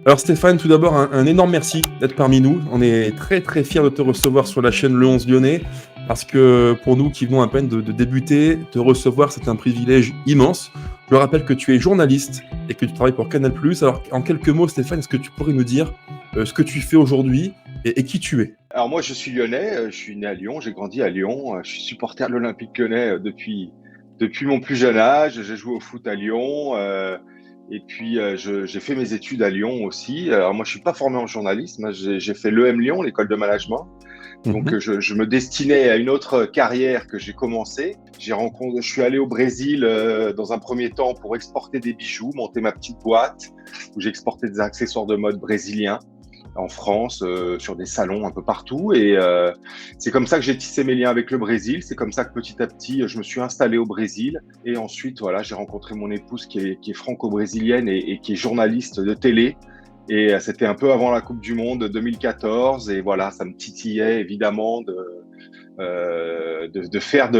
Alors Stéphane, tout d'abord, un énorme merci d'être parmi nous. On est très très fiers de te recevoir sur la chaîne Le 11 Lyonnais, parce que pour nous qui venons à peine de débuter, te recevoir, c'est un privilège immense. Je rappelle que tu es journaliste et que tu travailles pour Canal+. Alors en quelques mots, Stéphane, est-ce que tu pourrais nous dire ce que tu fais aujourd'hui et qui tu es? Alors moi, je suis lyonnais, je suis né à Lyon, j'ai grandi à Lyon, je suis supporter de l'Olympique Lyonnais depuis mon plus jeune âge. J'ai joué au foot à Lyon, et puis j'ai fait mes études à Lyon aussi. Alors moi, je suis pas formé en journalisme, hein, j'ai fait l'EM Lyon, l'école de management. Donc Mhm. je me destinais à une autre carrière que j'ai commencé. Je suis allé au Brésil dans un premier temps pour exporter des bijoux, monter ma petite boîte où j'exportais des accessoires de mode brésiliens en France, sur des salons un peu partout. Et c'est comme ça que j'ai tissé mes liens avec le Brésil. C'est comme ça que petit à petit, je me suis installé au Brésil. Et ensuite, voilà, j'ai rencontré mon épouse qui est franco-brésilienne et qui est journaliste de télé. Et c'était un peu avant la Coupe du Monde 2014. Et voilà, ça me titillait évidemment de faire de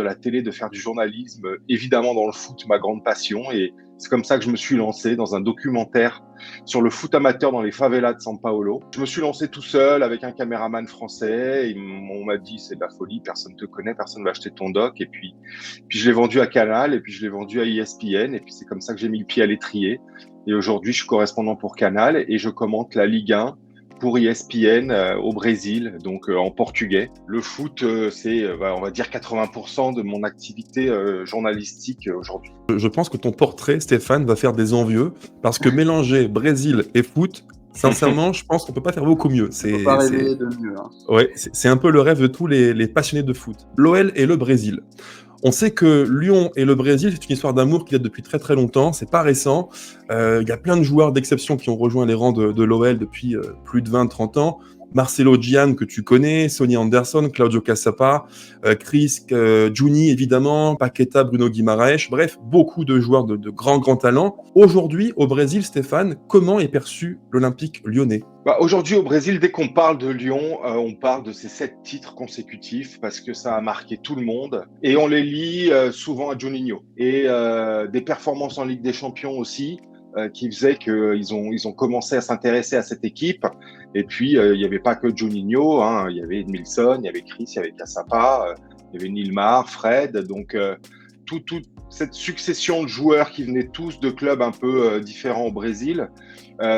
la télé, de faire du journalisme, évidemment dans le foot, ma grande passion. Et c'est comme ça que je me suis lancé dans un documentaire sur le foot amateur dans les favelas de São Paulo. Je me suis lancé tout seul avec un caméraman français. On m'a dit, c'est de la folie, personne te connaît, personne va acheter ton doc. Et puis je l'ai vendu à Canal, et puis je l'ai vendu à ESPN. Et puis c'est comme ça que j'ai mis le pied à l'étrier. Et aujourd'hui, je suis correspondant pour Canal et je commente la Ligue 1 pour ESPN au Brésil, donc en portugais. Le foot, c'est, on va dire, 80% de mon activité journalistique aujourd'hui. Je pense que ton portrait, Stéphane, va faire des envieux, parce que mélanger Brésil et foot, sincèrement, je pense qu'on peut pas faire beaucoup mieux. On peut pas rêver de mieux, hein. Ouais, c'est un peu le rêve de tous les passionnés de foot. L'OL et le Brésil. On sait que Lyon et le Brésil, c'est une histoire d'amour qui date depuis très très longtemps, c'est pas récent. Il y a plein de joueurs d'exception qui ont rejoint les rangs de l'OL depuis plus de 20-30 ans. Marcelo Gian, que tu connais, Sonny Anderson, Claudio Cassapa, Chris Juni, évidemment, Paqueta, Bruno Guimaraes, bref, beaucoup de joueurs de grands talents. Aujourd'hui, au Brésil, Stéphane, comment est perçu l'Olympique lyonnais? Aujourd'hui, au Brésil, dès qu'on parle de Lyon, on parle de ces 7 titres consécutifs parce que ça a marqué tout le monde. Et on les lie souvent à Juninho. Et des performances en Ligue des Champions aussi, qui faisaient qu'ils ont commencé à s'intéresser à cette équipe. Et puis, il n'y avait pas que Juninho, hein, il y avait Edmilson, il y avait Chris, il y avait Cassapa, il y avait Nilmar, Fred. Donc, toute cette succession de joueurs qui venaient tous de clubs un peu différents au Brésil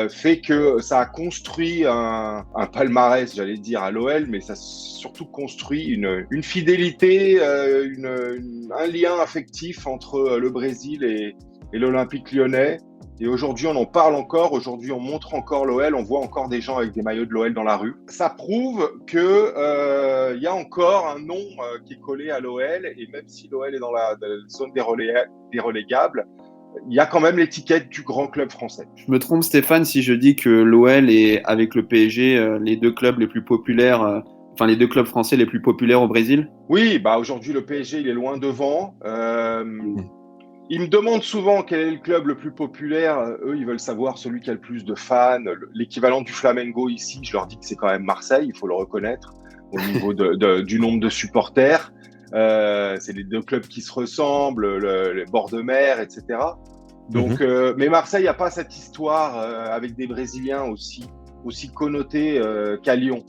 fait que ça a construit un palmarès, j'allais dire, à l'OL, mais ça a surtout construit une fidélité, un lien affectif entre le Brésil et l'Olympique lyonnais. Et aujourd'hui, on en parle encore. Aujourd'hui, on montre encore l'OL. On voit encore des gens avec des maillots de l'OL dans la rue. Ça prouve que y a encore un nom qui est collé à l'OL. Et même si l'OL est dans la zone des relégables, il y a quand même l'étiquette du grand club français. Je me trompe, Stéphane, si je dis que l'OL est, avec le PSG, les deux clubs les plus populaires, enfin les deux clubs français les plus populaires au Brésil? Oui, aujourd'hui, le PSG, il est loin devant. Ils me demandent souvent quel est le club le plus populaire. Eux, ils veulent savoir celui qui a le plus de fans. L'équivalent du Flamengo ici, je leur dis que c'est quand même Marseille, il faut le reconnaître, au niveau du nombre de supporters. C'est les deux clubs qui se ressemblent, les bords de mer, etc. Donc, mais Marseille n'a pas cette histoire avec des Brésiliens aussi connotés qu'à Lyon.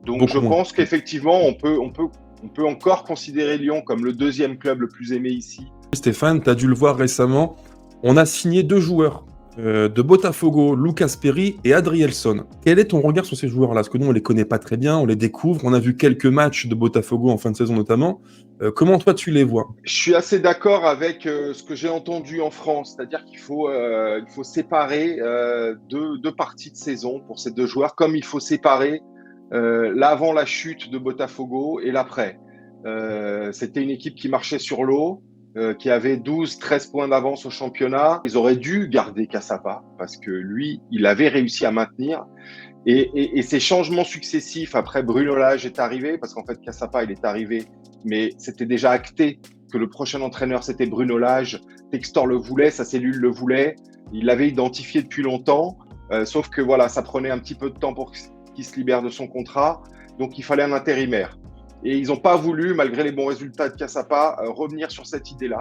Donc, Beaucoup je moins. pense qu'effectivement, on peut encore considérer Lyon comme le deuxième club le plus aimé ici. Stéphane, tu as dû le voir récemment, on a signé 2 joueurs de Botafogo, Lucas Perry et Adrielson. Quel est ton regard sur ces joueurs-là? Parce que nous, on les connaît pas très bien, on les découvre, on a vu quelques matchs de Botafogo en fin de saison notamment. Comment toi, tu les vois? Je suis assez d'accord avec ce que j'ai entendu en France, c'est-à-dire qu'il faut séparer deux parties de saison pour ces deux joueurs, comme il faut séparer l'avant la chute de Botafogo et l'après. C'était une équipe qui marchait sur l'eau, qui avait 12-13 points d'avance au championnat. Ils auraient dû garder Cassapa parce que lui, il avait réussi à maintenir. Et ces changements successifs, après Bruno Lage est arrivé, parce qu'en fait Cassapa il est arrivé, mais c'était déjà acté que le prochain entraîneur c'était Bruno Lage. Textor le voulait, sa cellule le voulait, il l'avait identifié depuis longtemps, sauf que voilà, ça prenait un petit peu de temps pour qu'il se libère de son contrat, donc il fallait un intérimaire. Et ils n'ont pas voulu, malgré les bons résultats de Cassapa, revenir sur cette idée-là.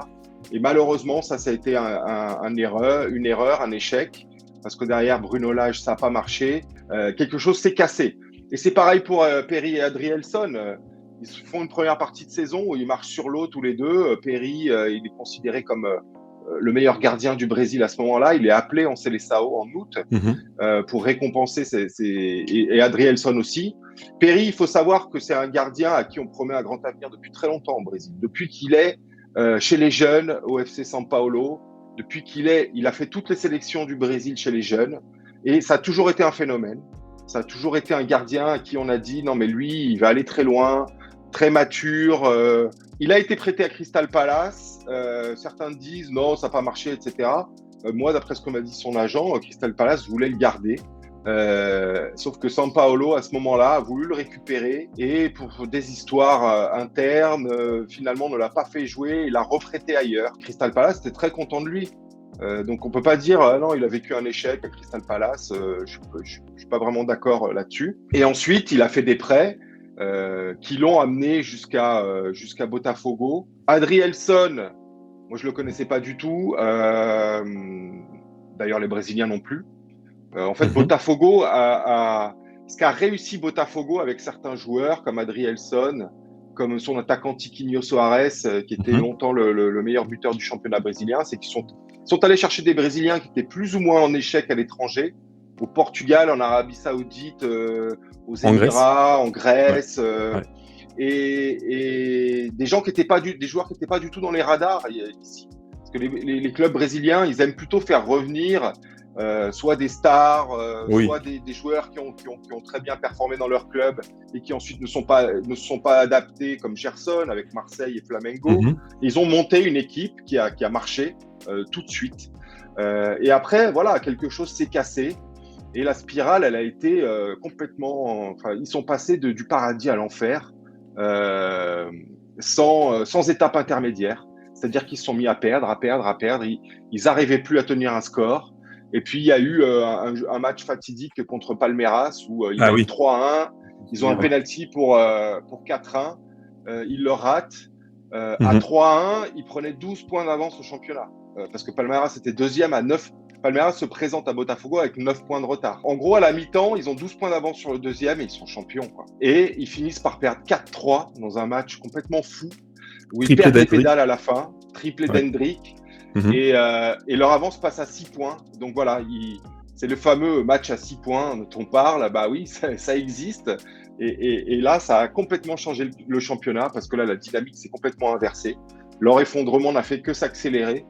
Et malheureusement, ça a été une erreur, un échec. parce que derrière Bruno Lage, ça n'a pas marché. Quelque chose s'est cassé. Et c'est pareil pour Perry et Adrielson. Ils font une première partie de saison où ils marchent sur l'eau tous les deux. Perry, il est considéré comme le meilleur gardien du Brésil à ce moment-là. Il est appelé en Seleção en août pour récompenser et Adrielson aussi. Perry, il faut savoir que c'est un gardien à qui on promet un grand avenir depuis très longtemps au Brésil. Depuis qu'il est chez les jeunes au FC São Paulo, depuis il a fait toutes les sélections du Brésil chez les jeunes et ça a toujours été un phénomène. Ça a toujours été un gardien à qui on a dit non mais lui, il va aller très loin, très mature. Il a été prêté à Crystal Palace. Certains disent non, ça n'a pas marché, etc. Moi, d'après ce que m'a dit son agent, Crystal Palace voulait le garder. Sauf que São Paulo, à ce moment-là, a voulu le récupérer et pour des histoires internes, finalement, ne l'a pas fait jouer. Il l'a reprêté ailleurs. Crystal Palace était très content de lui. Donc, on peut pas dire non, il a vécu un échec à Crystal Palace. Je suis pas vraiment d'accord là-dessus. Et ensuite, il a fait des prêts qui l'ont amené jusqu'à Botafogo. Adrielson, moi, je le connaissais pas du tout. D'ailleurs, les Brésiliens non plus. En fait, Botafogo ce qu'a réussi Botafogo avec certains joueurs comme Adrielson, comme son attaquant Tiquinho Soares, qui était longtemps le meilleur buteur du championnat brésilien, c'est qu'ils sont allés chercher des Brésiliens qui étaient plus ou moins en échec à l'étranger, au Portugal, en Arabie Saoudite, aux Émirats, en Grèce, et des gens des joueurs qui n'étaient pas du tout dans les radars ici. Parce que les clubs brésiliens, ils aiment plutôt faire revenir soit des stars, soit des joueurs qui ont très bien performé dans leur club et qui ensuite ne se sont pas adaptés, comme Gerson avec Marseille et Flamengo. Ils ont monté une équipe qui a marché tout de suite. Et après, voilà, quelque chose s'est cassé et la spirale, elle a été complètement. Enfin, ils sont passés du paradis à l'enfer sans étape intermédiaire. C'est-à-dire qu'ils se sont mis à perdre. Ils n'arrivaient plus à tenir un score. Et puis, il y a eu un match fatidique contre Palmeiras où ils gagnent 3-1. Ils ont un penalty pour 4-1. Ils le ratent. À 3-1, ils prenaient 12 points d'avance au championnat. Parce que Palmeiras était deuxième à 9. Palmeiras se présente à Botafogo avec 9 points de retard. En gros, à la mi-temps, ils ont 12 points d'avance sur le deuxième et ils sont champions, quoi. Et ils finissent par perdre 4-3 dans un match complètement fou où ils perdent les pédales à la fin. Triplé d'Hendrick. Et leur avance passe à 6 points. Donc voilà, c'est le fameux match à 6 points dont on parle. Bah oui, ça existe. Et là, ça a complètement changé le championnat parce que là, la dynamique s'est complètement inversée. Leur effondrement n'a fait que s'accélérer.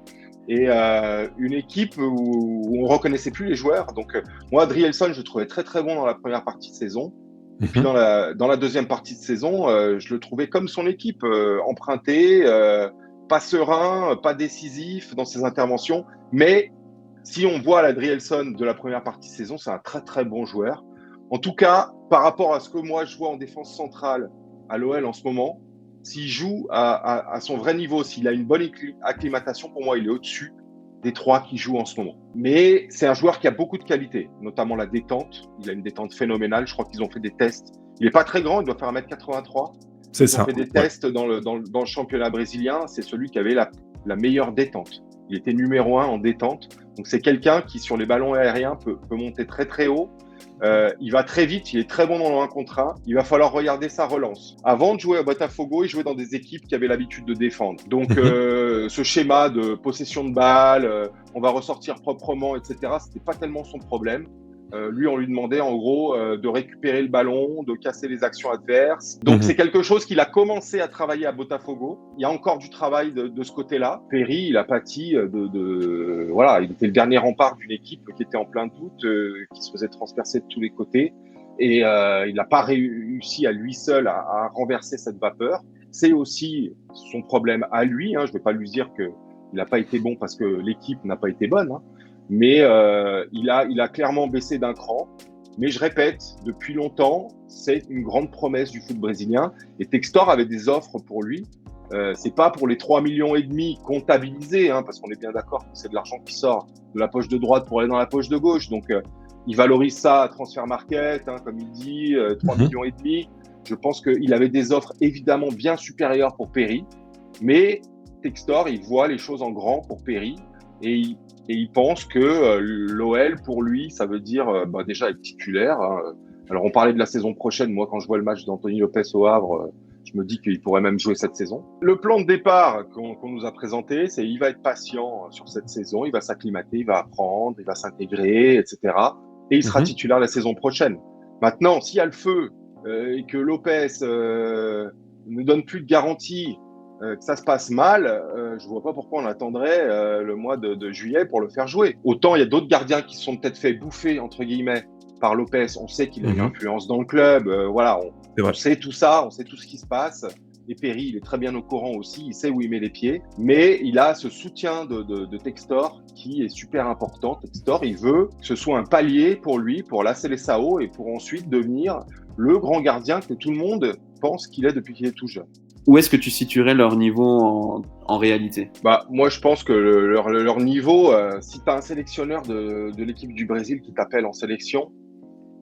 Et une équipe où on ne reconnaissait plus les joueurs. Donc moi, Adrielson, je le trouvais très très bon dans la première partie de saison. Et puis dans la deuxième partie de saison, je le trouvais comme son équipe, emprunté, pas serein, pas décisif dans ses interventions. Mais si on voit l'Adrielson de la première partie de saison, c'est un très très bon joueur. En tout cas, par rapport à ce que moi je vois en défense centrale à l'OL en ce moment, s'il joue à son vrai niveau, s'il a une bonne acclimatation, pour moi, il est au-dessus des 3 qui jouent en ce moment. Mais c'est un joueur qui a beaucoup de qualités, notamment la détente. Il a une détente phénoménale. Je crois qu'ils ont fait des tests. Il n'est pas très grand, il doit faire 1m83. Ils ont fait des tests dans le championnat brésilien. C'est celui qui avait la meilleure détente. Il était numéro 1 en détente. Donc, c'est quelqu'un qui, sur les ballons aériens, peut monter très, très haut. Il va très vite, il est très bon dans le 1 contre 1. Il va falloir regarder sa relance. Avant de jouer à Botafogo, il jouait dans des équipes qui avaient l'habitude de défendre. Donc, ce schéma de possession de balle, on va ressortir proprement, etc., c'était pas tellement son problème. Lui, on lui demandait en gros de récupérer le ballon, de casser les actions adverses. Donc, c'est quelque chose qu'il a commencé à travailler à Botafogo. Il y a encore du travail de ce côté-là. Perry, il a pâti voilà, il était le dernier rempart d'une équipe qui était en plein doute, qui se faisait transpercer de tous les côtés. Et il n'a pas réussi à lui seul à renverser cette vapeur. C'est aussi son problème à lui. Je ne vais pas lui dire qu'il n'a pas été bon parce que l'équipe n'a pas été bonne. Mais il a clairement baissé d'un cran. Mais je répète, depuis longtemps, c'est une grande promesse du foot brésilien. Et Textor avait des offres pour lui. C'est pas pour les 3,5 millions comptabilisés, parce qu'on est bien d'accord que c'est de l'argent qui sort de la poche de droite pour aller dans la poche de gauche. Donc, il valorise ça à Transfer Market, comme il dit, 3,5 millions. Je pense qu'il avait des offres évidemment bien supérieures pour Perry. Mais Textor, il voit les choses en grand pour Perry. Et il pense que l'OL, pour lui, ça veut dire déjà être titulaire. Hein. Alors, on parlait de la saison prochaine. Moi, quand je vois le match d'Anthony Lopez au Havre, je me dis qu'il pourrait même jouer cette saison. Le plan de départ qu'on nous a présenté, c'est qu'il va être patient sur cette saison, il va s'acclimater, il va apprendre, il va s'intégrer, etc. Et il sera titulaire la saison prochaine. Maintenant, s'il y a le feu et que Lopez ne donne plus de garantie, que ça se passe mal, je vois pas pourquoi on attendrait le mois de juillet pour le faire jouer. Autant il y a d'autres gardiens qui se sont peut-être fait bouffer, entre guillemets, par Lopez. On sait qu'il a une influence dans le club. Voilà, on sait tout ça, on sait tout ce qui se passe. Et Perry, il est très bien au courant aussi, il sait où il met les pieds. Mais il a ce soutien de Textor qui est super important. Textor, il veut que ce soit un palier pour lui, pour la Seleção et pour ensuite devenir le grand gardien que tout le monde pense qu'il est depuis qu'il est tout jeune. Où est-ce que tu situerais leur niveau en réalité ? Moi, je pense que leur niveau, si tu as un sélectionneur de l'équipe du Brésil qui t'appelle en sélection,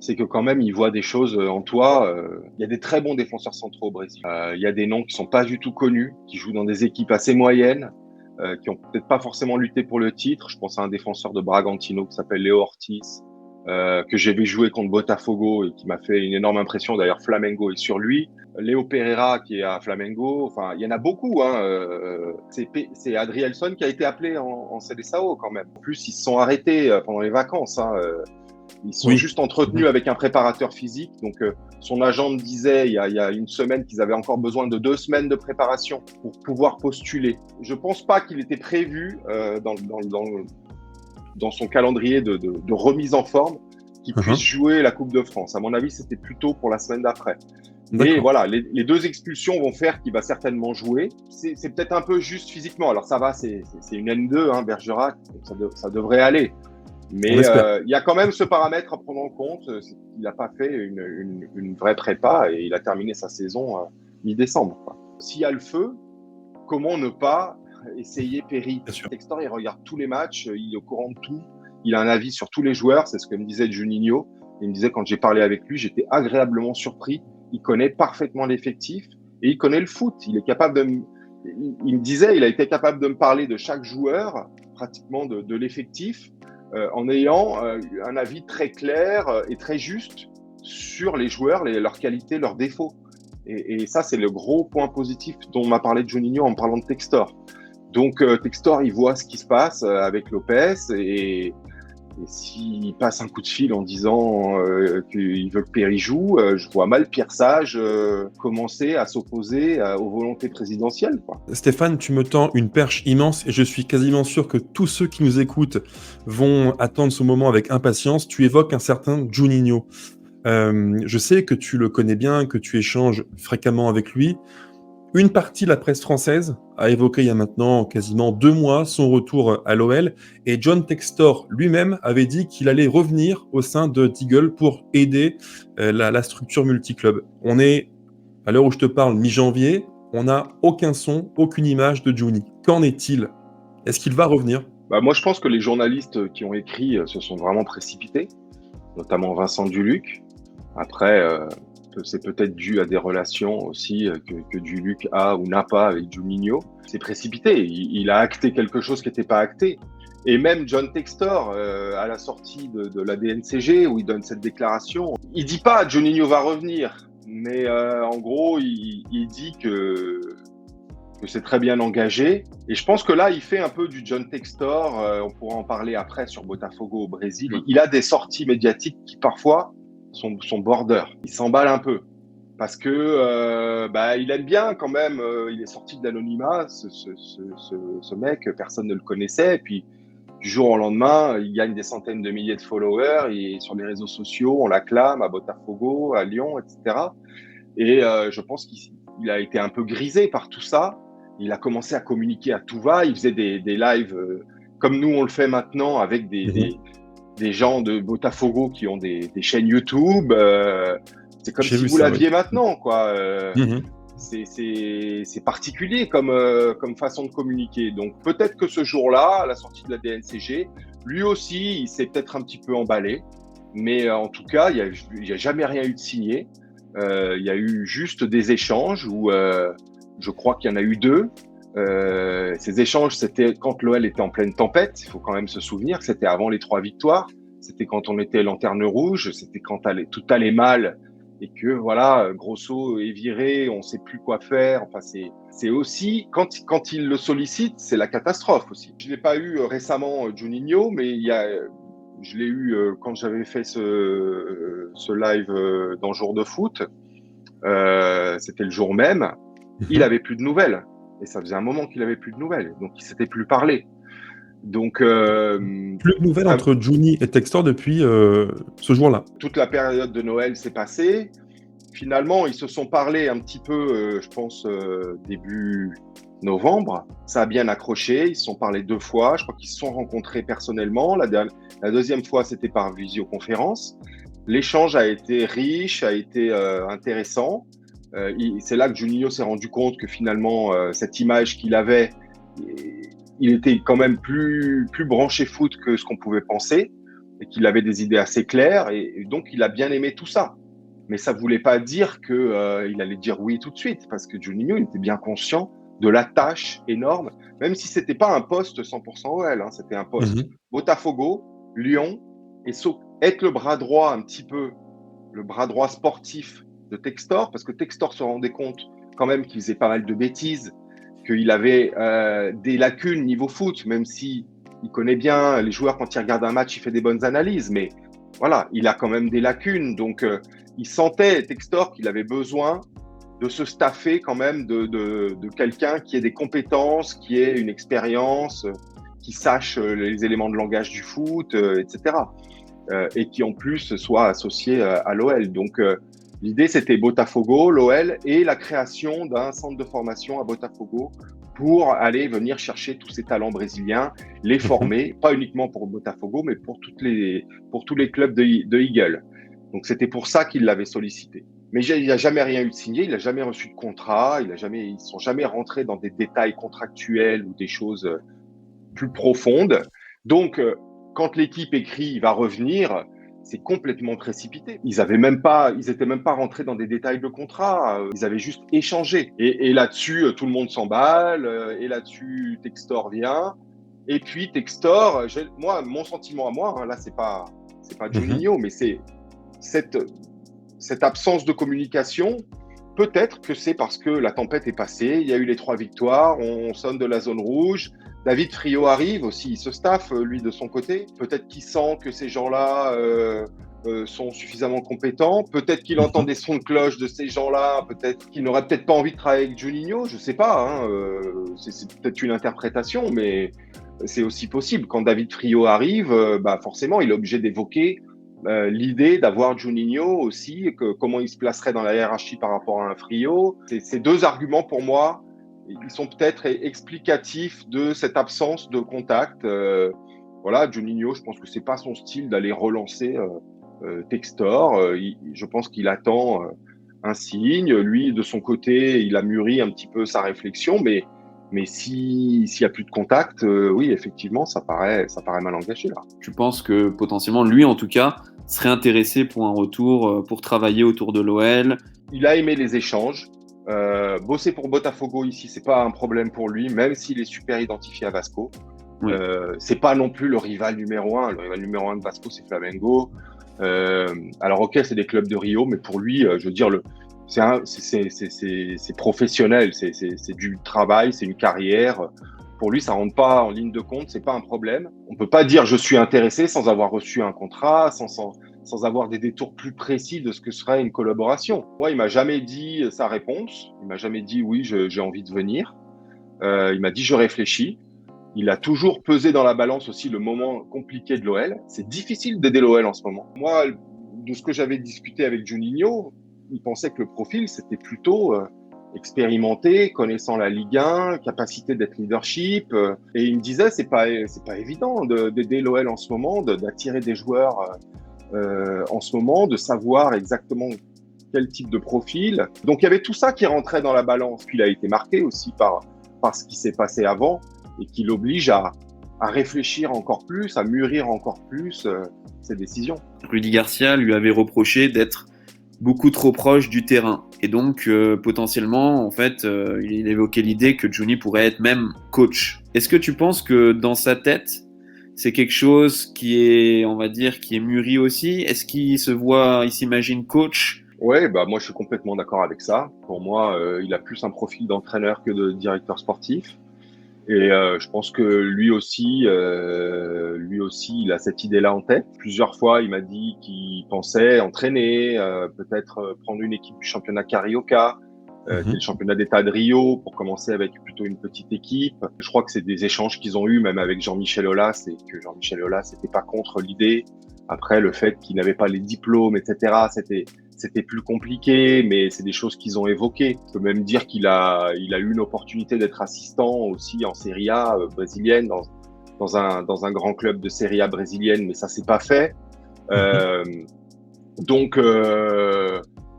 c'est que quand même, il voit des choses en toi. Il y a des très bons défenseurs centraux au Brésil. Il y a des noms qui sont pas du tout connus, qui jouent dans des équipes assez moyennes, qui ont peut-être pas forcément lutté pour le titre. Je pense à un défenseur de Bragantino qui s'appelle Léo Ortiz, que j'ai vu jouer contre Botafogo et qui m'a fait une énorme impression. D'ailleurs, Flamengo est sur lui. Léo Pereira qui est à Flamengo. Enfin, il y en a beaucoup. C'est Adrielson qui a été appelé en Seleção quand même. En plus, ils se sont arrêtés pendant les vacances. Ils sont juste entretenus avec un préparateur physique. Donc, son agent me disait il y a une semaine qu'ils avaient encore besoin de 2 semaines de préparation pour pouvoir postuler. Je pense pas qu'il était prévu dans son calendrier de remise en forme qu'il puisse jouer la Coupe de France. À mon avis, c'était plutôt pour la semaine d'après. Mais voilà, les 2 expulsions vont faire qu'il va certainement jouer. C'est peut-être un peu juste physiquement. Alors ça va, c'est une N2, Bergerac, donc ça devrait aller. Mais il y a quand même ce paramètre à prendre en compte. Il n'a pas fait une vraie prépa et il a terminé sa saison mi-décembre. S'il y a le feu, comment ne pas essayer Perry ? Textor, il regarde tous les matchs, il est au courant de tout. Il a un avis sur tous les joueurs, c'est ce que me disait Juninho. Il me disait quand j'ai parlé avec lui, j'étais agréablement surpris. Il connaît parfaitement l'effectif et il connaît le foot. Il est capable il me disait, il a été capable de me parler de chaque joueur, pratiquement de l'effectif, en ayant un avis très clair et très juste sur les joueurs, leurs qualités, leurs défauts. Et ça, c'est le gros point positif dont m'a parlé Juninho en me parlant de Textor. Donc, Textor, il voit ce qui se passe avec Lopez et s'il passe un coup de fil en disant qu'il veut que Perry joue, je vois mal Pierre Sage commencer à s'opposer aux volontés présidentielles. Stéphane, tu me tends une perche immense et je suis quasiment sûr que tous ceux qui nous écoutent vont attendre ce moment avec impatience. Tu évoques un certain Juninho. Je sais que tu le connais bien, que tu échanges fréquemment avec lui. Une partie de la presse française a évoqué il y a maintenant quasiment 2 mois son retour à l'OL et John Textor lui-même avait dit qu'il allait revenir au sein de Deagle pour aider la structure multiclub. On est, à l'heure où je te parle, mi-janvier, on n'a aucun son, aucune image de Juni. Qu'en est-il ? Est-ce qu'il va revenir ? Moi, je pense que les journalistes qui ont écrit se sont vraiment précipités, notamment Vincent Duluc. Après... c'est peut-être dû à des relations aussi que Duluc a ou n'a pas avec Juninho. C'est précipité. Il a acté quelque chose qui n'était pas acté. Et même John Textor, à la sortie de la DNCG, où il donne cette déclaration, il dit pas Juninho va revenir, mais en gros, il dit que c'est très bien engagé. Et je pense que là, il fait un peu du John Textor. On pourra en parler après sur Botafogo au Brésil. Il a des sorties médiatiques qui parfois son border. Il s'emballe un peu parce que il aime bien quand même. Il est sorti de l'anonymat, ce mec, personne ne le connaissait. Et puis du jour au lendemain, il gagne des centaines de milliers de followers. Il est sur les réseaux sociaux, on l'acclame à Botafogo, à Lyon, etc. Et je pense qu'il a été un peu grisé par tout ça. Il a commencé à communiquer à tout va. Il faisait des lives comme nous on le fait maintenant avec des gens de Botafogo qui ont des chaînes YouTube. C'est comme si vous l'aviez maintenant, quoi. C'est particulier comme façon de communiquer. Donc peut-être que ce jour-là, à la sortie de la DNCG, lui aussi, il s'est peut-être un petit peu emballé. Mais en tout cas, il n'y a jamais rien eu de signé. Il y a eu juste des échanges où je crois qu'il y en a eu 2. Ces échanges, c'était quand l'OL était en pleine tempête. Il faut quand même se souvenir que c'était avant les 3 victoires. C'était quand on était lanterne rouge. C'était quand tout allait mal et que voilà, Grosso est viré, on sait plus quoi faire. Enfin, c'est aussi quand il le sollicite, c'est la catastrophe aussi. Je l'ai pas eu récemment Juninho, mais je l'ai eu quand j'avais fait ce live dans Jour de foot. C'était le jour même. Il avait plus de nouvelles. Et ça faisait un moment qu'il avait plus de nouvelles. Donc, il s'était plus parlé. Donc, plus de nouvelles entre Juni et Textor depuis ce jour-là. Toute la période de Noël s'est passée. Finalement, ils se sont parlé un petit peu, je pense, début novembre. Ça a bien accroché. Ils se sont parlé 2 fois. Je crois qu'ils se sont rencontrés personnellement. La deuxième fois, c'était par visioconférence. L'échange a été riche, a été intéressant. C'est là que Juninho s'est rendu compte que finalement, cette image qu'il avait, il était quand même plus branché foot que ce qu'on pouvait penser et qu'il avait des idées assez claires et donc il a bien aimé tout ça. Mais ça ne voulait pas dire qu'il allait dire oui tout de suite parce que Juninho, il était bien conscient de la tâche énorme, même si ce n'était pas un poste 100% OL, hein, c'était un poste Botafogo, Lyon et être le bras droit un petit peu, le bras droit sportif de Textor, parce que Textor se rendait compte quand même qu'il faisait pas mal de bêtises, qu'il avait des lacunes niveau foot, même si il connaît bien les joueurs. Quand il regarde un match, il fait des bonnes analyses, mais voilà, il a quand même des lacunes. Donc, il sentait, Textor, qu'il avait besoin de se staffer quand même de quelqu'un qui ait des compétences, qui ait une expérience, qui sache les éléments de langage du foot, etc. Et qui en plus soit associé à l'OL. Donc, l'idée, c'était Botafogo, l'OL et la création d'un centre de formation à Botafogo pour aller venir chercher tous ces talents brésiliens, les former, pas uniquement pour Botafogo, mais pour tous les clubs de Eagle. Donc, c'était pour ça qu'il l'avait sollicité. Mais il n'a jamais rien eu de signé, il n'a jamais reçu de contrat, ils ne sont jamais rentrés dans des détails contractuels ou des choses plus profondes. Donc, quand l'équipe écrit « il va revenir », c'est complètement précipité. Ils étaient même pas rentrés dans des détails de contrat. Ils avaient juste échangé. Et là-dessus, tout le monde s'emballe. Et là-dessus, Textor vient. Et puis Textor, mon sentiment à moi, hein, là c'est pas Juninho, mais c'est cette absence de communication. Peut-être que c'est parce que la tempête est passée. Il y a eu les 3 victoires. On sonne de la zone rouge. David Frio arrive aussi, il se staffe, lui, de son côté. Peut-être qu'il sent que ces gens-là sont suffisamment compétents. Peut-être qu'il entend des sons de cloche de ces gens-là. Peut-être qu'il n'aurait peut-être pas envie de travailler avec Juninho. Je ne sais pas. Hein, c'est peut-être une interprétation, mais c'est aussi possible. Quand David Frio arrive, forcément, il est obligé d'évoquer l'idée d'avoir Juninho aussi, comment il se placerait dans la hiérarchie par rapport à un Frio. Ces 2 arguments, pour moi, ils sont peut-être explicatifs de cette absence de contact. Voilà, Juninho, je pense que c'est pas son style d'aller relancer Textor. Je pense qu'il attend un signe. Lui, de son côté, il a mûri un petit peu sa réflexion, mais s'il y a plus de contact, oui, effectivement, ça paraît mal engagé là. Tu penses que potentiellement, lui, en tout cas, serait intéressé pour un retour, pour travailler autour de l'OL? Il a aimé les échanges. Bosser pour Botafogo ici, c'est pas un problème pour lui, même s'il est super identifié à Vasco. Oui. C'est pas non plus le rival numéro 1. Le rival numéro 1 de Vasco, c'est Flamengo. Alors ok, c'est des clubs de Rio, mais pour lui, je veux dire, c'est professionnel, c'est du travail, c'est une carrière. Pour lui, ça rentre pas en ligne de compte, c'est pas un problème. On peut pas dire je suis intéressé sans avoir reçu un contrat, sans avoir des détours plus précis de ce que serait une collaboration. Moi, il m'a jamais dit sa réponse. Il m'a jamais dit oui, j'ai envie de venir. Il m'a dit je réfléchis. Il a toujours pesé dans la balance aussi le moment compliqué de l'OL. C'est difficile d'aider l'OL en ce moment. Moi, de ce que j'avais discuté avec Juninho, il pensait que le profil, c'était plutôt expérimenté, connaissant la Ligue 1, capacité d'être leadership. Et il me disait, c'est pas évident d'aider l'OL en ce moment, d'attirer des joueurs en ce moment, de savoir exactement quel type de profil. Donc, il y avait tout ça qui rentrait dans la balance. Puis, il a été marqué aussi par ce qui s'est passé avant et qui l'oblige à réfléchir encore plus, à mûrir encore plus ses décisions. Rudy Garcia lui avait reproché d'être beaucoup trop proche du terrain. Et donc, potentiellement, en fait, il évoquait l'idée que Juni pourrait être même coach. Est-ce que tu penses que dans sa tête, c'est quelque chose qui est, on va dire, qui est mûri aussi? Est-ce qu'il s'imagine coach? Ouais, bah moi je suis complètement d'accord avec ça. Pour moi, il a plus un profil d'entraîneur que de directeur sportif. Et je pense que lui aussi, il a cette idée-là en tête. Plusieurs fois, il m'a dit qu'il pensait entraîner, peut-être prendre une équipe du championnat Carioca, qui est le championnat d'État de Rio, pour commencer avec plutôt une petite équipe. Je crois que c'est des échanges qu'ils ont eus, même avec Jean-Michel Aulas, et que Jean-Michel Aulas n'était pas contre l'idée. Après, le fait qu'il n'avait pas les diplômes, etc., c'était plus compliqué, mais c'est des choses qu'ils ont évoquées. Je peux même dire qu'il a eu une opportunité d'être assistant aussi en Serie A brésilienne, dans un grand club de Serie A brésilienne, mais ça s'est pas fait. Donc,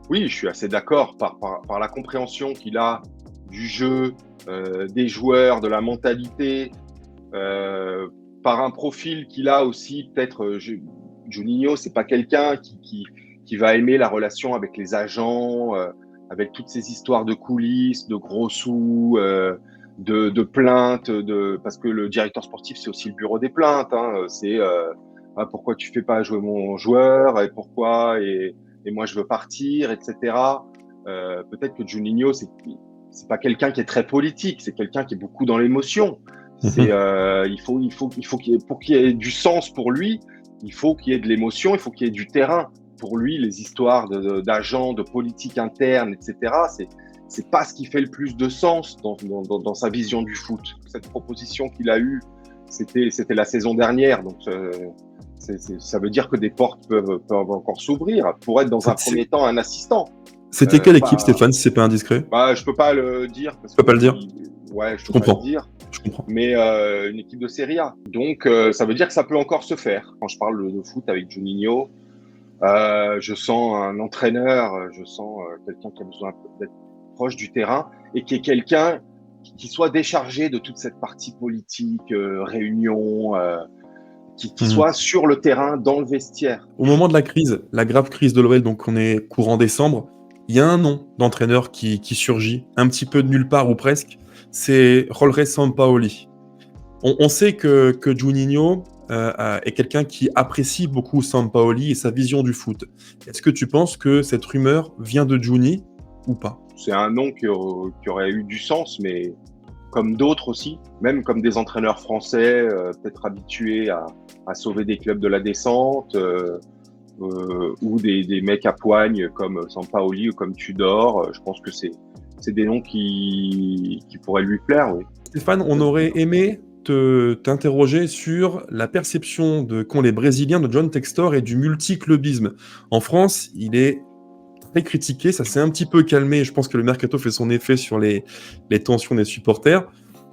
oui, je suis assez d'accord par la compréhension qu'il a du jeu, des joueurs, de la mentalité, par un profil qu'il a aussi, peut-être, Juninho, c'est pas quelqu'un qui va aimer la relation avec les agents, avec toutes ces histoires de coulisses, de gros sous, de plaintes, parce que le directeur sportif, c'est aussi le bureau des plaintes. C'est pourquoi tu fais pas jouer mon joueur et pourquoi et moi je veux partir, etc. Peut-être que Juninho, c'est pas quelqu'un qui est très politique, c'est quelqu'un qui est beaucoup dans l'émotion. C'est pour qu'il y ait du sens pour lui, il faut qu'il y ait de l'émotion, il faut qu'il y ait du terrain. Pour lui, les histoires d'agents, de politique interne, etc., c'est pas ce qui fait le plus de sens dans sa vision du foot. Cette proposition qu'il a eue, c'était la saison dernière, donc ça veut dire que des portes peuvent encore s'ouvrir pour être dans un premier temps un assistant. C'était quelle équipe, Stéphane, si c'est pas indiscret? Je peux pas le dire. Tu peux pas le dire? Ouais, je comprends. Pas le dire. Je comprends. Mais une équipe de Serie A. Donc, ça veut dire que ça peut encore se faire. Quand je parle de foot avec Juninho, je sens un entraîneur, je sens quelqu'un qui a besoin d'être proche du terrain et qui est quelqu'un qui soit déchargé de toute cette partie politique, réunion, qui soit sur le terrain, dans le vestiaire. Au moment de la crise, la grave crise de l'OL, donc on est courant décembre, il y a un nom d'entraîneur qui surgit, un petit peu de nulle part ou presque, c'est Jorge Sampaoli. On sait que Juninho est quelqu'un qui apprécie beaucoup Sampaoli et sa vision du foot. Est-ce que tu penses que cette rumeur vient de Juni ou pas? C'est un nom qui aurait eu du sens, mais comme d'autres aussi, même comme des entraîneurs français, peut-être habitués à sauver des clubs de la descente, ou des mecs à poigne comme Sampaoli ou comme Tudor. Je pense que c'est des noms qui pourraient lui plaire, oui. Stéphane, on aurait aimé t'interroger sur la perception qu'ont les Brésiliens de John Textor et du multiclubisme. En France, il est très critiqué, ça s'est un petit peu calmé, je pense que le mercato fait son effet sur les tensions des supporters,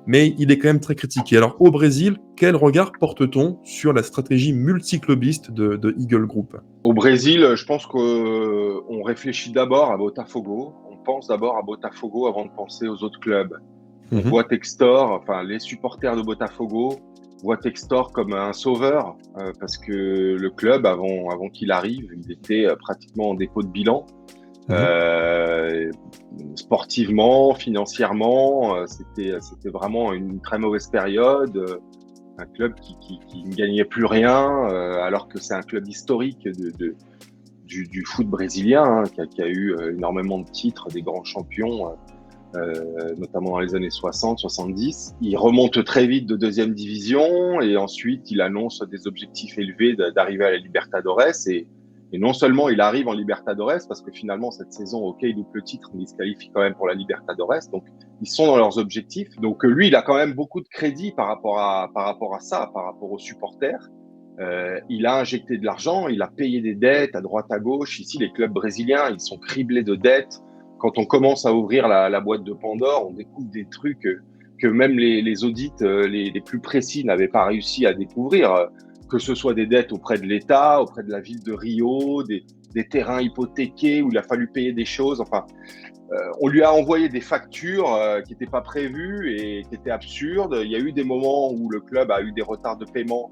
mais il est quand même très critiqué. Alors au Brésil, quel regard porte-t-on sur la stratégie multiclubiste de Eagle Group? Au Brésil, je pense qu'on réfléchit d'abord à Botafogo, on pense d'abord à Botafogo avant de penser aux autres clubs. On voit Textor, enfin les supporters de Botafogo voient Textor comme un sauveur, parce que le club, avant qu'il arrive, il était pratiquement en dépôt de bilan. Sportivement, financièrement, c'était vraiment une très mauvaise période. Un club qui ne gagnait plus rien, alors que c'est un club historique du foot brésilien, qui a eu énormément de titres, des grands champions, notamment dans les années 60, 70. Il remonte très vite de deuxième division et ensuite il annonce des objectifs élevés d'arriver à la Libertadores et non seulement il arrive en Libertadores, parce que finalement cette saison, ok, il loupe le titre, mais il se qualifie quand même pour la Libertadores, donc ils sont dans leurs objectifs. Donc lui, il a quand même beaucoup de crédit par rapport à ça, par rapport aux supporters. Il a injecté de l'argent, il a payé des dettes à droite à gauche. Ici, les clubs brésiliens, ils sont criblés de dettes. Quand on commence à ouvrir la boîte de Pandore, on découvre des trucs que même les audits les plus précis n'avaient pas réussi à découvrir, que ce soit des dettes auprès de l'État, auprès de la ville de Rio, des terrains hypothéqués où il a fallu payer des choses. Enfin, on lui a envoyé des factures qui n'étaient pas prévues et qui étaient absurdes. Il y a eu des moments où le club a eu des retards de paiement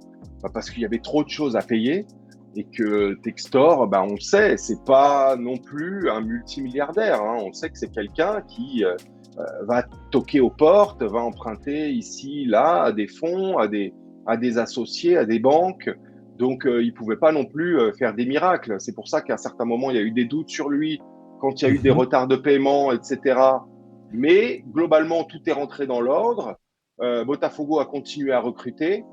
parce qu'il y avait trop de choses à payer. Et que Textor, on le sait, c'est pas non plus un multimilliardaire. Hein. On sait que c'est quelqu'un qui va toquer aux portes, va emprunter ici, là, à des fonds, à des associés, à des banques. Donc, il pouvait pas non plus faire des miracles. C'est pour ça qu'à un certain moment, il y a eu des doutes sur lui quand il y a eu des retards de paiement, etc. Mais globalement, tout est rentré dans l'ordre. Botafogo a continué à recruter.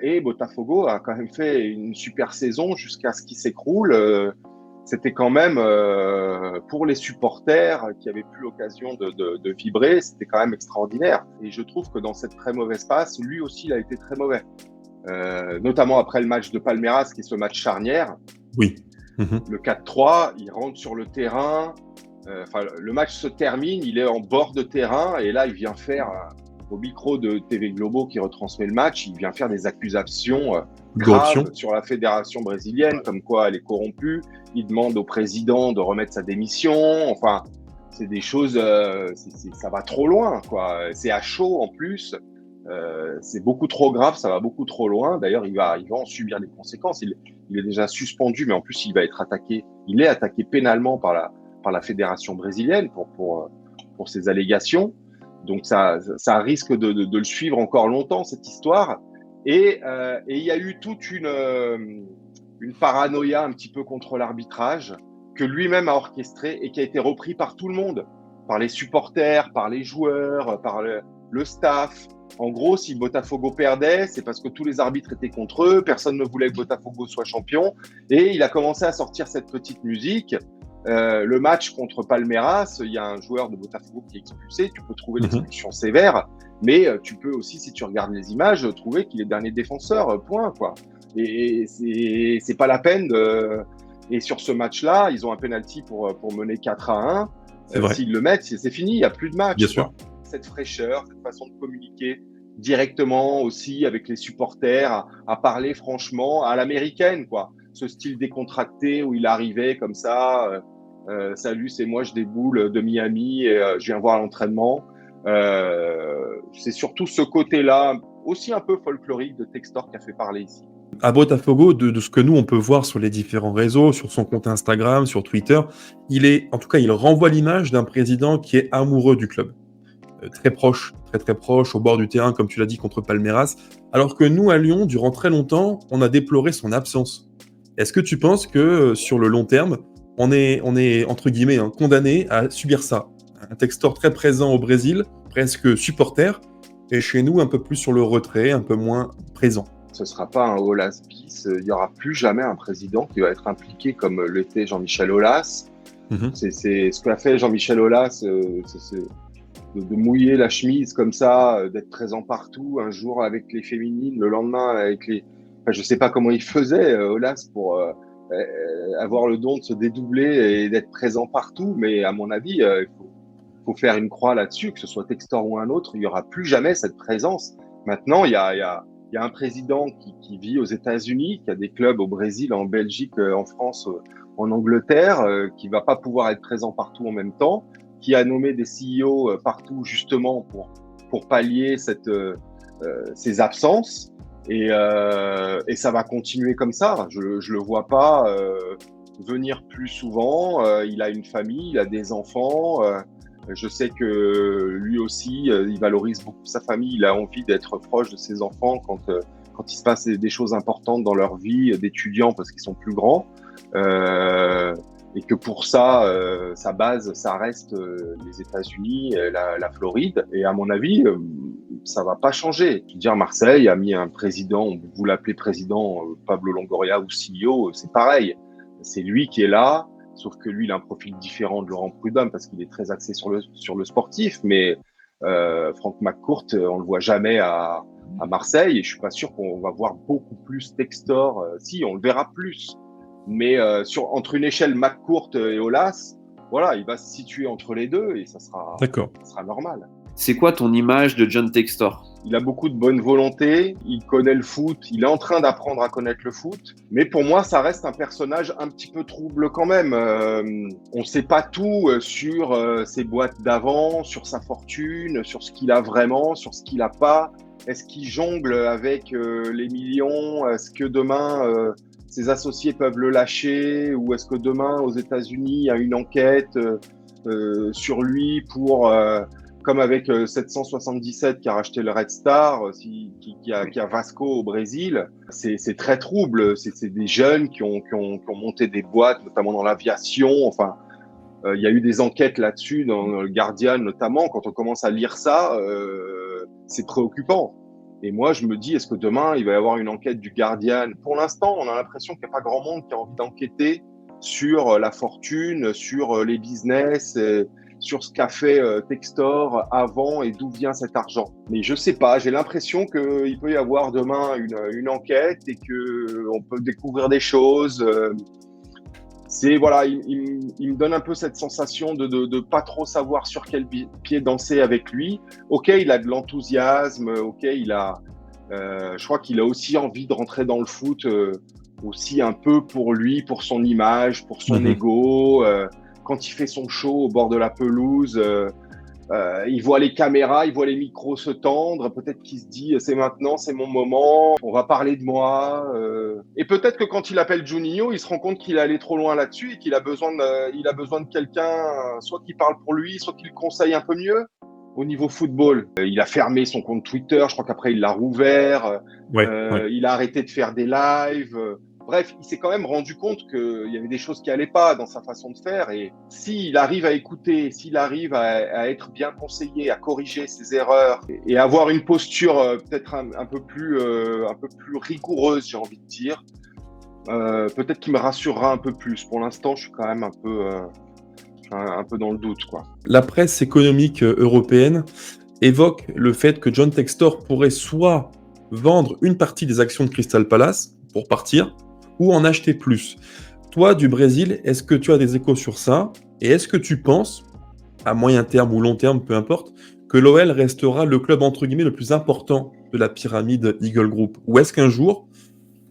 Et Botafogo a quand même fait une super saison jusqu'à ce qu'il s'écroule. C'était quand même, pour les supporters qui n'avaient plus l'occasion de vibrer, c'était quand même extraordinaire. Et je trouve que dans cette très mauvaise passe, lui aussi, il a été très mauvais. Notamment après le match de Palmeiras, qui est ce match charnière. Oui. Le 4-3, il rentre sur le terrain. Le match se termine, il est en bord de terrain et là, il vient faire... au micro de TV Globo qui retransmet le match, il vient faire des accusations graves sur la fédération brésilienne, comme quoi elle est corrompue. Il demande au président de remettre sa démission. Enfin, c'est des choses, ça va trop loin, quoi. C'est à chaud en plus. C'est beaucoup trop grave, ça va beaucoup trop loin. D'ailleurs, il va en subir les conséquences. Il est déjà suspendu, mais en plus, il va être attaqué. Il est attaqué pénalement par la fédération brésilienne pour ces allégations. Donc ça risque de le suivre encore longtemps, cette histoire. Et il y a eu toute une paranoïa un petit peu contre l'arbitrage que lui-même a orchestré et qui a été repris par tout le monde, par les supporters, par les joueurs, par le staff. En gros, si Botafogo perdait, c'est parce que tous les arbitres étaient contre eux, personne ne voulait que Botafogo soit champion. Et il a commencé à sortir cette petite musique. Le match contre Palmeiras, il y a un joueur de Botafogo qui est expulsé. Tu peux trouver l'expulsion sévère, mais tu peux aussi, si tu regardes les images, trouver qu'il est dernier défenseur, point, quoi. Et c'est pas la peine Et sur ce match-là, ils ont un penalty pour mener 4-1. S'ils le mettent, c'est fini, il n'y a plus de match. Bien sûr. Cette fraîcheur, cette façon de communiquer directement aussi avec les supporters, à parler franchement à l'américaine, quoi. Ce style décontracté où il arrivait comme ça, salut, c'est moi, je déboule de Miami et je viens voir l'entraînement. C'est surtout ce côté-là, aussi un peu folklorique de Textor qui a fait parler ici. À Botafogo, de ce que nous on peut voir sur les différents réseaux, sur son compte Instagram, sur Twitter, il renvoie l'image d'un président qui est amoureux du club. Très proche, très proche, au bord du terrain, comme tu l'as dit, contre Palmeiras. Alors que nous, à Lyon, durant très longtemps, on a déploré son absence. Est-ce que tu penses que, sur le long terme, on est entre guillemets, condamné à subir ça? Un Textor très présent au Brésil, presque supporter, et chez nous, un peu plus sur le retrait, un peu moins présent. Ce ne sera pas un Aulas bis. Il n'y aura plus jamais un président qui va être impliqué comme l'était Jean-Michel Aulas. C'est ce qu'a fait Jean-Michel Aulas, de mouiller la chemise comme ça, d'être présent partout, un jour avec les féminines, le lendemain avec les... Enfin, je ne sais pas comment il faisait, Aulas, pour avoir le don de se dédoubler et d'être présent partout, mais à mon avis, il faut faire une croix là-dessus, que ce soit Textor ou un autre, il n'y aura plus jamais cette présence. Maintenant, il y a un président qui vit aux États-Unis, qui a des clubs au Brésil, en Belgique, en France, en Angleterre, qui va pas pouvoir être présent partout en même temps, qui a nommé des CEO partout justement pour pallier ces absences. Et ça va continuer comme ça. Je le vois pas venir plus souvent. Il a une famille, il a des enfants. Je sais que lui aussi, il valorise beaucoup sa famille. Il a envie d'être proche de ses enfants quand il se passe des choses importantes dans leur vie d'étudiants parce qu'ils sont plus grands. Et que pour ça, sa base, ça reste les États-Unis, la Floride. Et à mon avis, ça va pas changer. Je veux dire, Marseille a mis un président, vous l'appelez président Pablo Longoria ou CEO, c'est pareil. C'est lui qui est là. Sauf que lui, il a un profil différent de Laurent Prudhomme parce qu'il est très axé sur le sportif. Mais Franck McCourt, on le voit jamais à Marseille. Et je suis pas sûr qu'on va voir beaucoup plus Textor. Si, on le verra plus. Mais entre une échelle McCourt et Aulas, voilà, il va se situer entre les deux et ça sera normal. C'est quoi ton image de John Textor ? Il a beaucoup de bonne volonté, il connaît le foot, il est en train d'apprendre à connaître le foot. Mais pour moi, ça reste un personnage un petit peu trouble quand même. On ne sait pas tout sur ses boîtes d'avant, sur sa fortune, sur ce qu'il a vraiment, sur ce qu'il n'a pas. Est-ce qu'il jongle avec les millions ? Est-ce que demain, ses associés peuvent le lâcher, ou est-ce que demain, aux États-Unis, il y a une enquête sur lui pour, comme avec 777 qui a racheté le Red Star, qui a Vasco au Brésil. C'est très trouble. C'est des jeunes qui ont monté des boîtes, notamment dans l'aviation. Enfin, il y a eu des enquêtes là-dessus, dans le Guardian notamment. Quand on commence à lire ça, c'est préoccupant. Et moi, je me dis, est-ce que demain, il va y avoir une enquête du Guardian? Pour l'instant, on a l'impression qu'il n'y a pas grand monde qui a envie d'enquêter sur la fortune, sur les business, sur ce qu'a fait Textor avant et d'où vient cet argent. Mais je sais pas, j'ai l'impression qu'il peut y avoir demain une enquête et qu'on peut découvrir des choses. Voilà, il me donne un peu cette sensation de pas trop savoir sur quel pied danser avec lui. Ok, il a de l'enthousiasme, ok, je crois qu'il a aussi envie de rentrer dans le foot, aussi un peu pour lui, pour son image, pour son ego. Quand il fait son show au bord de la pelouse, il voit les caméras, il voit les micros se tendre. Peut-être qu'il se dit, c'est maintenant, c'est mon moment, on va parler de moi. Et peut-être que quand il appelle Juninho, il se rend compte qu'il est allé trop loin là-dessus et qu'il a besoin de quelqu'un, soit qui parle pour lui, soit qui le conseille un peu mieux. Au niveau football, il a fermé son compte Twitter, je crois qu'après il l'a rouvert, il a arrêté de faire des lives. Bref, il s'est quand même rendu compte qu'il y avait des choses qui allaient pas dans sa façon de faire, et s'il arrive à écouter, s'il arrive à être bien conseillé, à corriger ses erreurs et avoir une posture peut-être un peu plus rigoureuse, j'ai envie de dire, peut-être qu'il me rassurera un peu plus. Pour l'instant, je suis quand même un peu dans le doute, quoi. La presse économique européenne évoque le fait que John Textor pourrait soit vendre une partie des actions de Crystal Palace pour partir, ou en acheter plus. Toi, du Brésil, est-ce que tu as des échos sur ça? Et est-ce que tu penses, à moyen terme ou long terme, peu importe, que l'OL restera le club entre guillemets le plus important de la pyramide Eagle Group? Ou est-ce qu'un jour,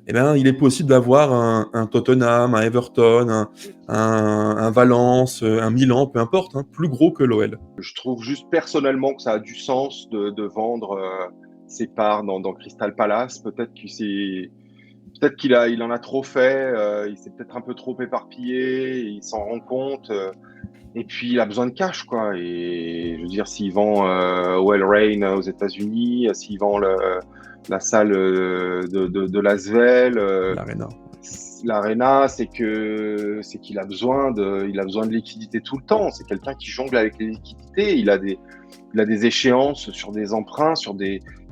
il est possible d'avoir un Tottenham, un Everton, un Valence, un Milan, peu importe, plus gros que l'OL? Je trouve juste personnellement que ça a du sens de vendre ses parts dans Crystal Palace. Peut-être qu'il en a trop fait, il s'est peut-être un peu trop éparpillé, il s'en rend compte, et puis il a besoin de cash, quoi. Et je veux dire, s'il vend OL Reign aux États-Unis, s'il vend la salle de Lasvel, l'Arena, c'est qu'il a besoin de liquidité tout le temps. C'est quelqu'un qui jongle avec les liquidités. Il a des échéances sur des emprunts,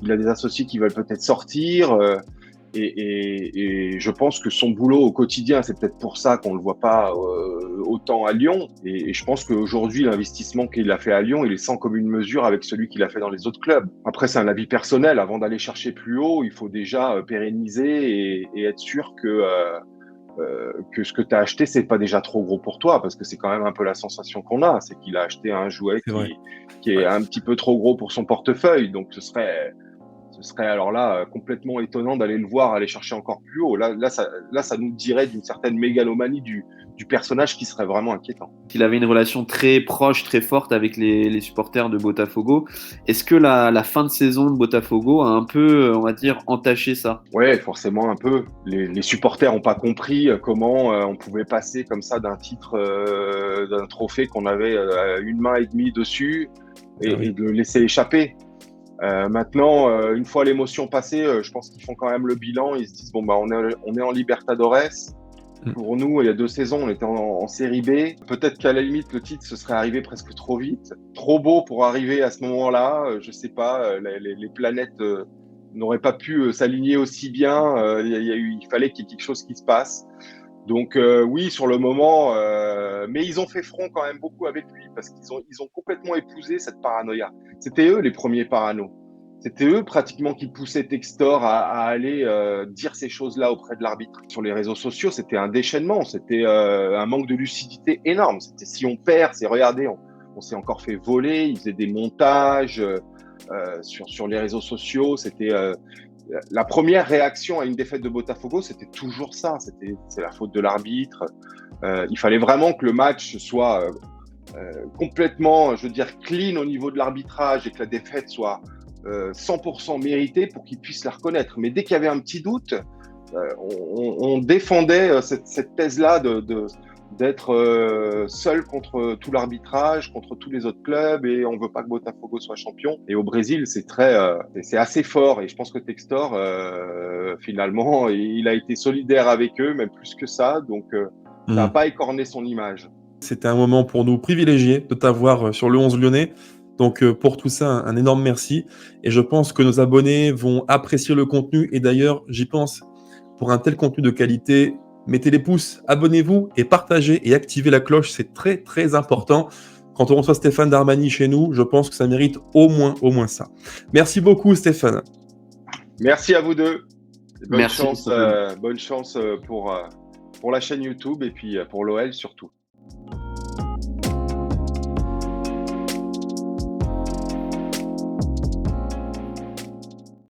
il a des associés qui veulent peut-être sortir. Et je pense que son boulot au quotidien, c'est peut-être pour ça qu'on le voit pas autant à Lyon. Et je pense qu'aujourd'hui, l'investissement qu'il a fait à Lyon, il est sans commune mesure avec celui qu'il a fait dans les autres clubs. Après, c'est un avis personnel. Avant d'aller chercher plus haut, il faut déjà pérenniser et être sûr que ce que tu as acheté, c'est pas déjà trop gros pour toi, parce que c'est quand même un peu la sensation qu'on a, c'est qu'il a acheté un jouet qui est un petit peu trop gros pour son portefeuille. Donc ce serait alors là complètement étonnant d'aller le voir aller chercher encore plus haut. Là, ça nous dirait d'une certaine mégalomanie du personnage qui serait vraiment inquiétant. Il avait une relation très proche, très forte avec les supporters de Botafogo. Est-ce que la fin de saison de Botafogo a un peu, on va dire, entaché ça? Ouais, forcément un peu. Les supporters n'ont pas compris comment on pouvait passer comme ça d'un titre, d'un trophée qu'on avait une main et demie dessus et de le laisser échapper. Maintenant, une fois l'émotion passée, je pense qu'ils font quand même le bilan. Ils se disent on est en Libertadores. Pour nous, il y a 2 saisons, on était en série B. Peut-être qu'à la limite, le titre se serait arrivé presque trop vite, trop beau pour arriver à ce moment-là. Je sais pas, les planètes n'auraient pas pu s'aligner aussi bien. Il fallait qu'il y ait quelque chose qui se passe. Donc oui, sur le moment, mais ils ont fait front quand même beaucoup avec lui, parce qu'ils ont complètement épousé cette paranoïa. C'était eux les premiers parano. C'était eux pratiquement qui poussaient Textor à aller dire ces choses-là auprès de l'arbitre. Sur les réseaux sociaux, c'était un déchaînement, c'était un manque de lucidité énorme. C'était si on perd, c'est regardez, on s'est encore fait voler. Ils faisaient des montages sur les réseaux sociaux. C'était la première réaction à une défaite de Botafogo, c'était toujours ça. C'est la faute de l'arbitre. Il fallait vraiment que le match soit complètement, je veux dire, clean au niveau de l'arbitrage et que la défaite soit 100% méritée pour qu'ils puissent la reconnaître. Mais dès qu'il y avait un petit doute, on défendait cette thèse-là d'être seul contre tout l'arbitrage, contre tous les autres clubs, et on veut pas que Botafogo soit champion. Et au Brésil, c'est assez fort. Et je pense que Textor, finalement, il a été solidaire avec eux, même plus que ça. Donc, ça n'a pas écorné son image. C'était un moment pour nous privilégié de t'avoir sur le 11 lyonnais. Donc, pour tout ça, un énorme merci. Et je pense que nos abonnés vont apprécier le contenu. Et d'ailleurs, j'y pense, pour un tel contenu de qualité, mettez les pouces, abonnez-vous et partagez et activez la cloche. C'est très, très important. Quand on reçoit Stéphane Darmani chez nous, je pense que ça mérite au moins ça. Merci beaucoup, Stéphane. Merci à vous deux. Bonne Merci. chance pour la chaîne YouTube et puis pour l'OL surtout.